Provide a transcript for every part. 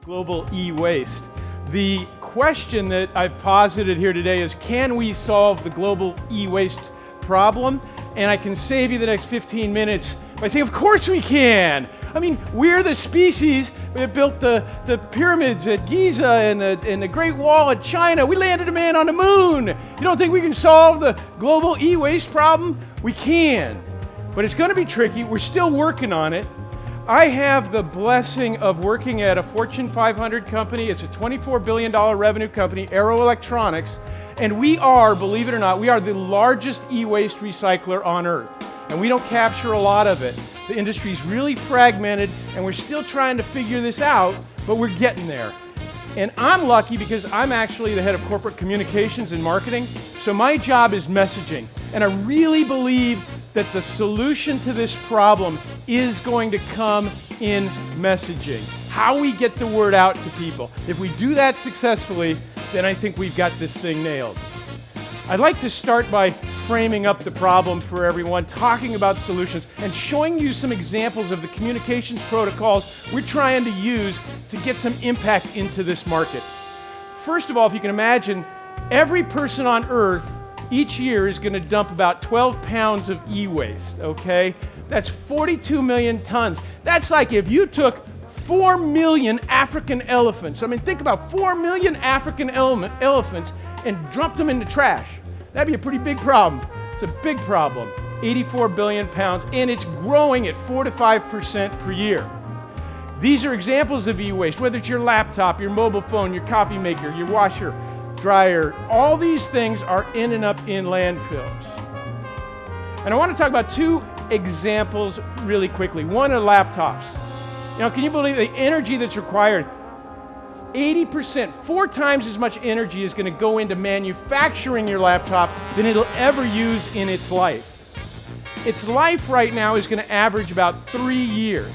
global e-waste. The question that I've posited here today is, can we solve the global e-waste problem? And I can save you the next 15 minutes by saying, of course we can. I mean, we're the species that built the pyramids at Giza and the Great Wall at China. We landed a man on the moon. You don't think we can solve the global e-waste problem? We can, but it's going to be tricky. We're still working on it. I have the blessing of working at a Fortune 500 company. It's a $24 billion revenue company, Arrow Electronics, and we are, believe it or not, we are the largest e-waste recycler on earth. And we don't capture a lot of it. The industry's really fragmented, and we're still trying to figure this out, but we're getting there. And I'm lucky because I'm actually the head of corporate communications and marketing, so my job is messaging. And I really believe that the solution to this problem is going to come in messaging. How we get the word out to people. If we do that successfully, then I think we've got this thing nailed. I'd like to start by framing up the problem for everyone, talking about solutions, and showing you some examples of the communications protocols we're trying to use to get some impact into this market. First of all, if you can imagine, every person on Earth each year is going to dump about 12 pounds of e-waste, okay? That's 42 million tons. That's like if you took 4 million African elephants. I mean, think about 4 million African elephants and dumped them into trash. That'd be a pretty big problem. It's a big problem. 84 billion pounds, and it's growing at 4 to 5% per year. These are examples of e-waste, whether it's your laptop, your mobile phone, your coffee maker, your washer, dryer. All these things are ending up in landfills. And I want to talk about two examples really quickly. One are laptops. You know, can you believe the energy that's required? 80%, 4 times as much energy is going to go into manufacturing your laptop than it'll ever use in its life. Its life right now is going to average about 3 years.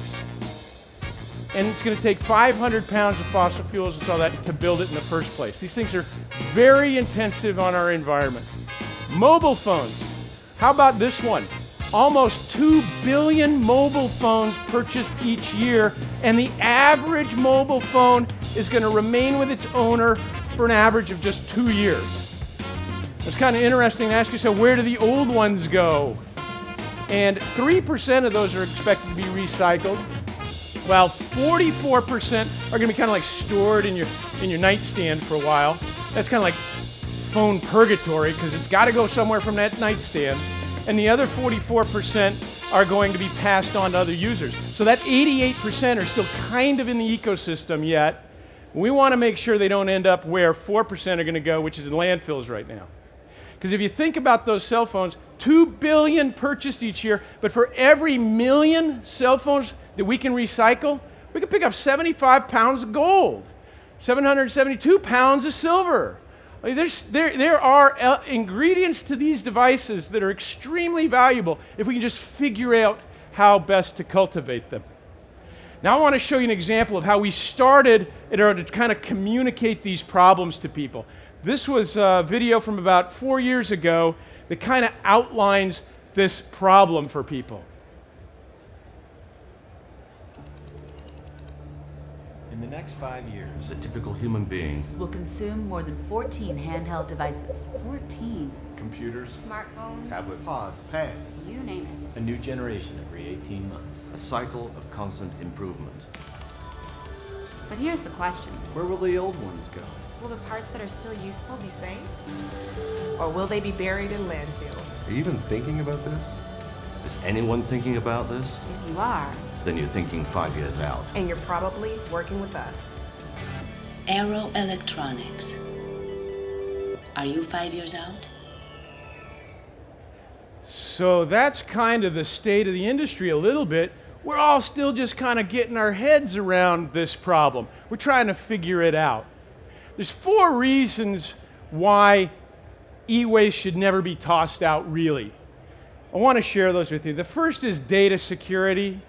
And it's going to take 500 pounds of fossil fuels and all that to build it in the first place. These things are very intensive on our environment. Mobile phones. How about this one? Almost 2 billion mobile phones purchased each year, and the average mobile phone is going to remain with its owner for an average of just 2 years. It's kind of interesting to ask yourself, where do the old ones go? And 3% of those are expected to be recycled, while 44% are going to be kind of like stored in your nightstand for a while. That's kind of like phone purgatory, because it's got to go somewhere from that nightstand. And the other 44% are going to be passed on to other users. So that 88% are still kind of in the ecosystem yet. We want to make sure they don't end up where 4% are going to go, which is in landfills right now. Because if you think about those cell phones, 2 billion purchased each year, but for every million cell phones that we can recycle, we can pick up 75 pounds of gold, 772 pounds of silver. I mean, there are ingredients to these devices that are extremely valuable if we can just figure out how best to cultivate them. Now I want to show you an example of how we started in order to kind of communicate these problems to people. This was a video from about 4 years ago that kind of outlines this problem for people. In the next 5 years, a typical human being will consume more than 14 handheld devices. 14. computers, Smartphones, tablets, pods, pads, you name it. a new generation every 18 months. a cycle of constant improvement. But here's the question. Where will the old ones go? Will the parts that are still useful be saved? Or will they be buried in landfills? Are you even thinking about this? Is anyone thinking about this? If you are, Then you're thinking 5 years out. And you're probably working with us. Arrow Electronics. Are you 5 years out? So that's kind of the state of the industry a little bit. We're all still just kind of getting our heads around this problem. We're trying to figure it out. There's 4 reasons why e-waste should never be tossed out, really. I want to share those with you. The first is data security.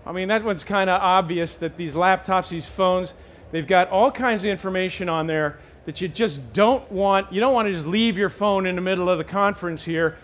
I mean, that one's kind of obvious, that these laptops, these phones, they've got all kinds of information on there that you just don't want. You don't want to just leave your phone in the middle of the conference here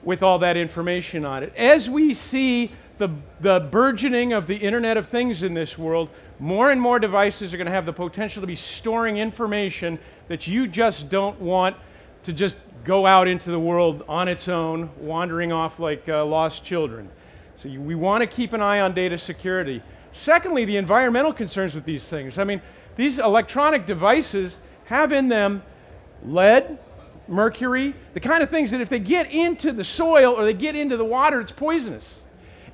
with all that information on it. As we see the burgeoning of the Internet of Things in this world, more and more devices are going to have the potential to be storing information that you just don't want to just go out into the world on its own, wandering off like lost children. So we want to keep an eye on data security. Secondly, the environmental concerns with these things. I mean, these electronic devices have in them lead, mercury, the kind of things that if they get into the soil or they get into the water, it's poisonous.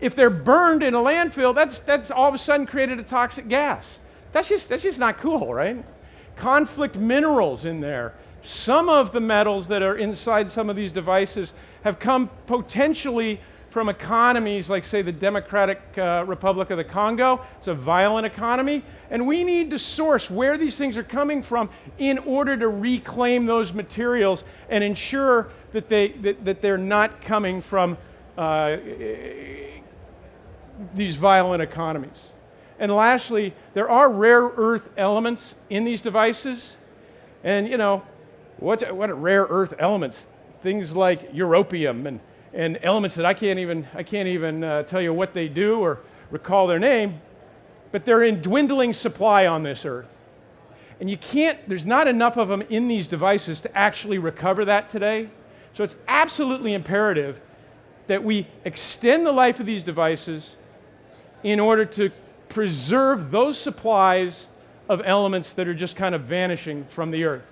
If they're burned in a landfill, that's all of a sudden created a toxic gas. That's just not cool, right? Conflict minerals in there. Some of the metals that are inside some of these devices have come potentially from economies like, say, the Democratic Republic of the Congo. It's a violent economy, and we need to source where these things are coming from in order to reclaim those materials and ensure that they're not coming from these violent economies. And lastly, there are rare earth elements in these devices, and you know, what are rare earth elements? Things like europium and elements that I can't even tell you what they do or recall their name, but they're in dwindling supply on this earth. And there's not enough of them in these devices to actually recover that today. So it's absolutely imperative that we extend the life of these devices in order to preserve those supplies of elements that are just kind of vanishing from the earth.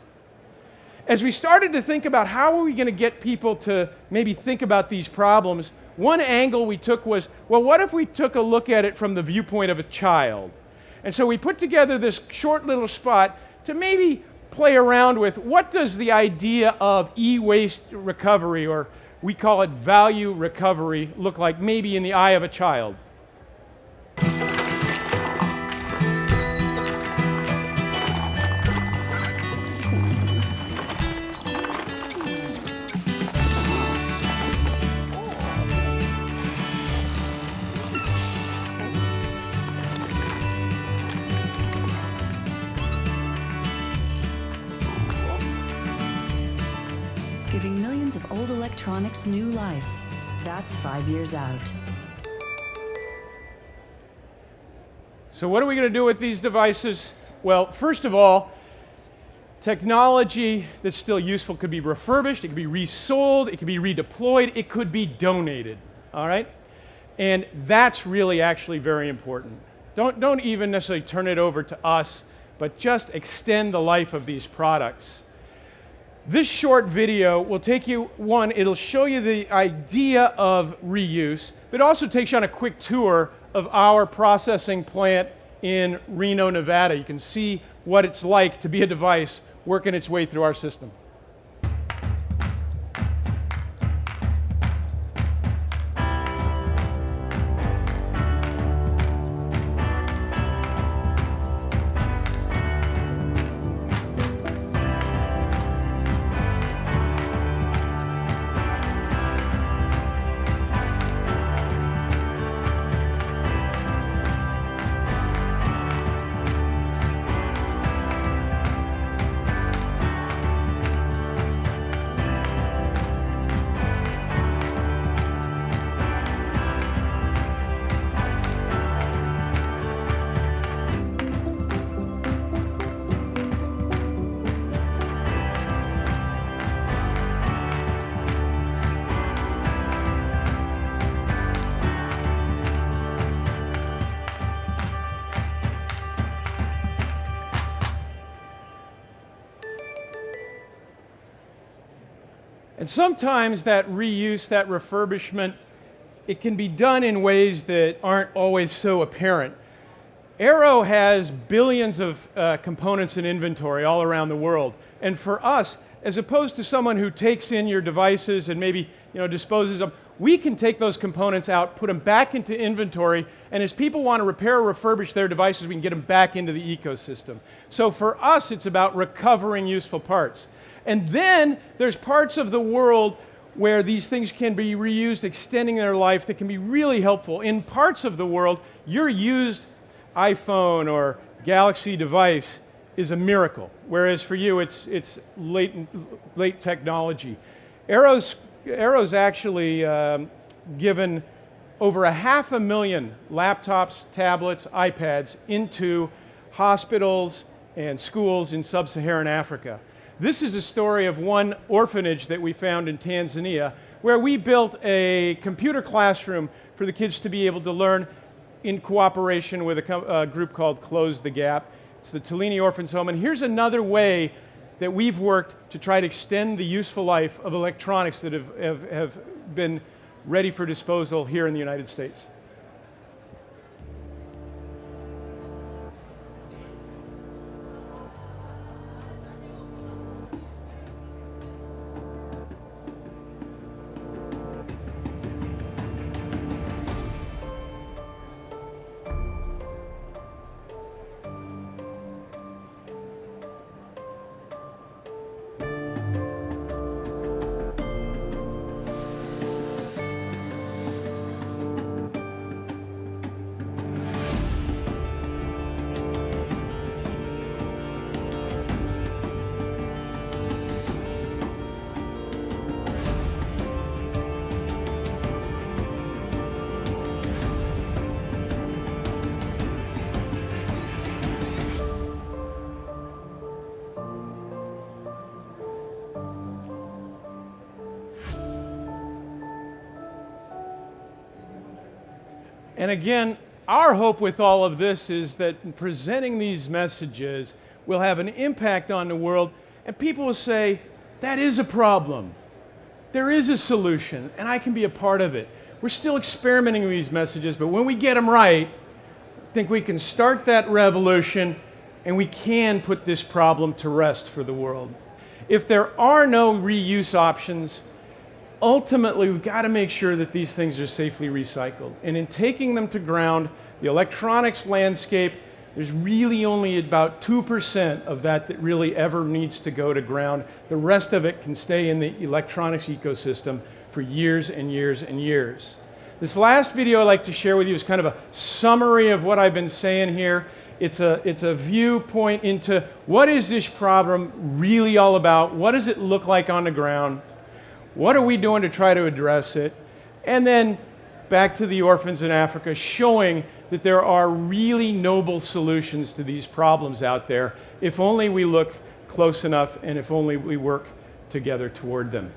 As we started to think about how are we going to get people to maybe think about these problems, one angle we took was, well, what if we took a look at it from the viewpoint of a child? And so we put together this short little spot to maybe play around with what does the idea of e-waste recovery, or we call it value recovery, look like maybe in the eye of a child. Giving millions of old electronics new life. That's 5 years out. So what are we going to do with these devices? Well, first of all, technology that's still useful could be refurbished, it could be resold, it could be redeployed, it could be donated, all right? And that's really actually very important. Don't even necessarily turn it over to us, but just extend the life of these products. This short video will take you, it'll show you the idea of reuse, but it also takes you on a quick tour of our processing plant in Reno, Nevada. You can see what it's like to be a device working its way through our system. And sometimes that reuse, that refurbishment, it can be done in ways that aren't always so apparent. Arrow has billions of components in inventory all around the world. And for us, as opposed to someone who takes in your devices and maybe disposes of them, we can take those components out, put them back into inventory, and as people want to repair or refurbish their devices, we can get them back into the ecosystem. So for us, it's about recovering useful parts. And then there's parts of the world where these things can be reused, extending their life, that can be really helpful. In parts of the world, your used iPhone or Galaxy device is a miracle, whereas for you, it's late technology. Arrow's actually given over 500,000 laptops, tablets, iPads into hospitals and schools in sub-Saharan Africa. This is a story of one orphanage that we found in Tanzania, where we built a computer classroom for the kids to be able to learn in cooperation with a group called Close the Gap. It's the Tolini Orphans Home, and here's another way that we've worked to try to extend the useful life of electronics that have been ready for disposal here in the United States. And again, our hope with all of this is that presenting these messages will have an impact on the world, and people will say, that is a problem. There is a solution, and I can be a part of it. We're still experimenting with these messages, but when we get them right, I think we can start that revolution, and we can put this problem to rest for the world. If there are no reuse options, ultimately, we've got to make sure that these things are safely recycled. And in taking them to ground, the electronics landscape, there's really only about 2% of that really ever needs to go to ground. The rest of it can stay in the electronics ecosystem for years and years and years. This last video I'd like to share with you is kind of a summary of what I've been saying here. It's a viewpoint into what is this problem really all about? What does it look like on the ground? What are we doing to try to address it? And then back to the orphans in Africa, showing that there are really noble solutions to these problems out there, if only we look close enough and if only we work together toward them.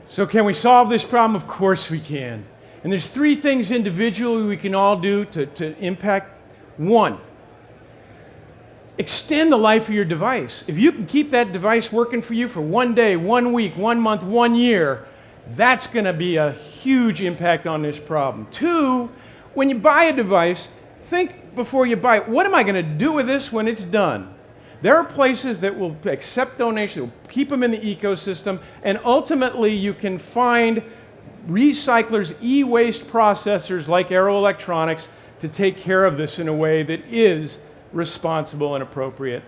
So can we solve this problem? Of course we can. And there's three things individually we can all do to impact. One, extend the life of your device. If you can keep that device working for you for 1 day, 1 week, 1 month, 1 year, that's going to be a huge impact on this problem. Two, when you buy a device, think before you buy it, what am I going to do with this when it's done? There are places that will accept donations, that will keep them in the ecosystem, and ultimately you can find recyclers, e-waste processors like Arrow Electronics to take care of this in a way that is responsible and appropriate.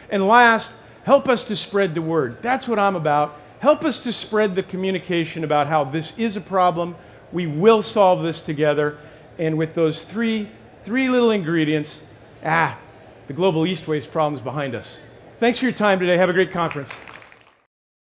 And last, help us to spread the word. That's what I'm about. Help us to spread the communication about how this is a problem. We will solve this together. And with those three little ingredients, the global East waste problem is behind us. Thanks for your time today. Have a great conference.